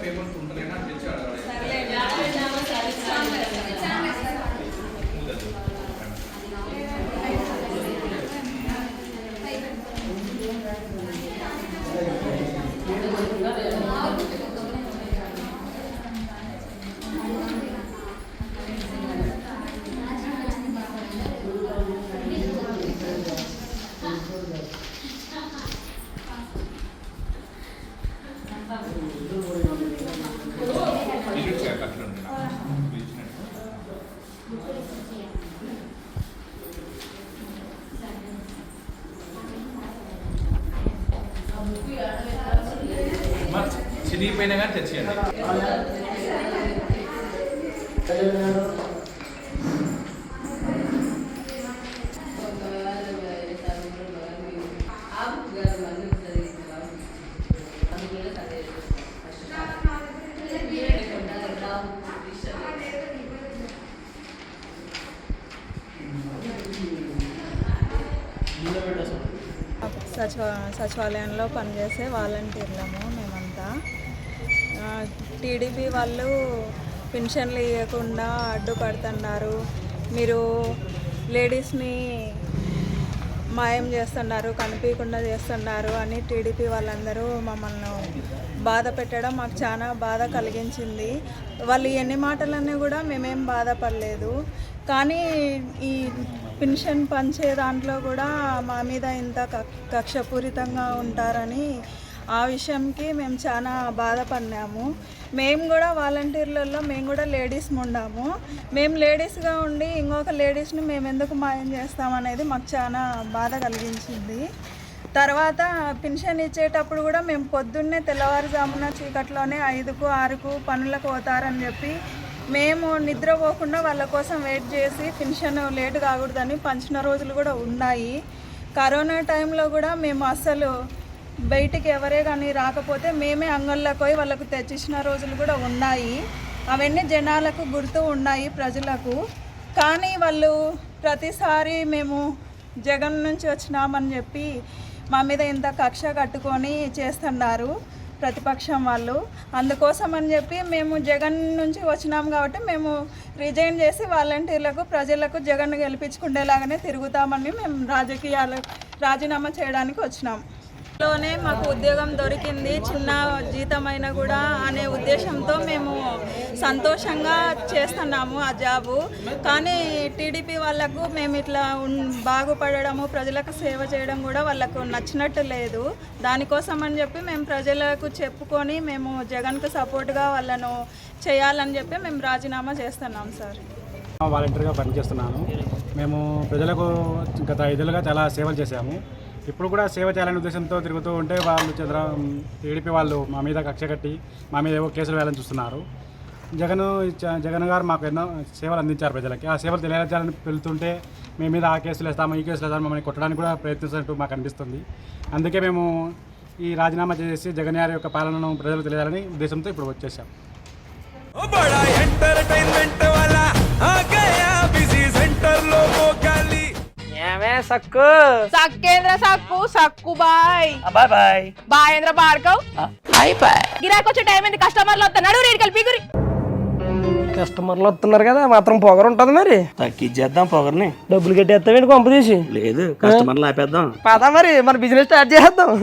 Papers ఉంటలేనా చినిగిపోయినా కానీ తెచ్చేయండి. సచివాలయంలో పనిచేసే వాలంటీర్లము మేమంతా. టీడీపీ వాళ్ళు పెన్షన్లు ఇవ్వకుండా అడ్డుపడుతున్నారు, మీరు లేడీస్ని మాయం చేస్తున్నారు, కనిపించకుండా చేస్తున్నారు అని టీడీపీ వాళ్ళందరూ మమ్మల్ని బాధ పెట్టడం మాకు చాలా బాధ కలిగించింది. వాళ్ళు ఎన్ని మాటలన్నీ కూడా మేమేం బాధపడలేదు, కానీ ఈ పెన్షన్ పంచే దాంట్లో కూడా మా మీద ఇంత కక్షపూరితంగా ఉంటారని ఆ విషయంకి మేము చాలా బాధపడినాము. మేము కూడా వాలంటీర్లలో మేము కూడా లేడీస్ ఉన్నాము. మేము లేడీస్గా ఉండి ఇంకొక లేడీస్ని మేము ఎందుకు మాయం చేస్తామనేది మాకు చాలా బాధ కలిగించింది. తర్వాత పెన్షన్ ఇచ్చేటప్పుడు కూడా మేము పొద్దున్నే తెల్లవారుజామున చీకట్లోనే 5కు 6కు పనులకు పోతారని చెప్పి మేము నిద్రపోకుండా వాళ్ళ కోసం వెయిట్ చేసి పెన్షన్ లేటు కాకూడదని పంచిన రోజులు కూడా ఉన్నాయి. కరోనా టైంలో కూడా మేము అస్సలు బయటికి ఎవరే కానీ రాకపోతే మేమే అంగళ్ళకు పోయి వాళ్ళకు తెచ్చిచ్చిన రోజులు కూడా ఉన్నాయి. అవన్నీ జనాలకు గుర్తు ఉన్నాయి, ప్రజలకు. కానీ వాళ్ళు ప్రతిసారి మేము జగన్ నుంచి వచ్చినామని చెప్పి మా మీద ఇంత కక్ష కట్టుకొని చేస్తున్నారు ప్రతిపక్షం వాళ్ళు. అందుకోసం అని చెప్పి మేము జగన్ నుంచి వచ్చినాం కాబట్టి మేము రిజైన్ చేసి వాలంటీర్లకు ప్రజలకు జగన్ గెలిపించుకునేలాగానే తిరుగుతామని మేము రాజీనామా చేయడానికి వచ్చినాం. లోనే మాకు ఉద్యోగం దొరికింది, చిన్న జీతమైనా కూడా అనే ఉద్దేశంతో మేము సంతోషంగా చేస్తున్నాము ఆ జాబు. కానీ టీడీపీ వాళ్ళకు మేము ఇట్లా బాగుపడము, ప్రజలకు సేవ చేయడం కూడా వాళ్ళకు నచ్చినట్టు లేదు. దానికోసం అని చెప్పి మేము ప్రజలకు చెప్పుకొని మేము జగన్కు సపోర్ట్గా వాళ్ళను చేయాలని చెప్పి మేము రాజీనామా చేస్తున్నాం సార్. వాలంటీర్గా పనిచేస్తున్నాను. మేము ప్రజలకు గత 5 ఏళ్ళుగా చాలా సేవలు చేశాము. ఇప్పుడు కూడా సేవ చేయాలనే ఉద్దేశంతో తిరుగుతూ ఉంటే వాళ్ళు టీడీపీ వాళ్ళు మా మీద కక్ష కట్టి మా మీద ఏవో కేసులు వేయాలని చూస్తున్నారు. జగన్ గారు మాకు ఎన్నో సేవలు అందించారు ప్రజలకి. ఆ సేవలు తెలియజేయాలని వెళ్తుంటే మేము మీద ఆ కేసులు వేస్తాము, ఈ కేసులు వేస్తాము, మమ్మల్ని కొట్టడానికి కూడా ప్రయత్నిస్తున్నట్టు మాకు అనిపిస్తుంది. అందుకే మేము ఈ రాజీనామా చేసి జగన్ గారి యొక్క పాలనను ప్రజలకు తెలియాలని ఉద్దేశంతో ఇప్పుడు వచ్చేసాం. సక్కు సక్కేంద్ర సక్కు సక్కు బాయ్ బాయ్ బాయ్ బాయేంద్ర భార్గవ్ బాయ్ బాయ్. గిరాకి వచ్చే టైం ఏంది, కస్టమర్లు వస్తున్నాడు, రేడికల్ పిగురి. కస్టమర్లు వస్తున్నారు కదా, మాత్రం పొగరు ఉంటుంది. మరి తగ్గించేద్దాం పొగర్ని. డబ్బులు కట్టేస్తామేంటి కొంప తీసి? లేదు, కస్టమర్లు ఆపేద్దాం. పదా మరి మన బిజినెస్ స్టార్ట్ చేద్దాం.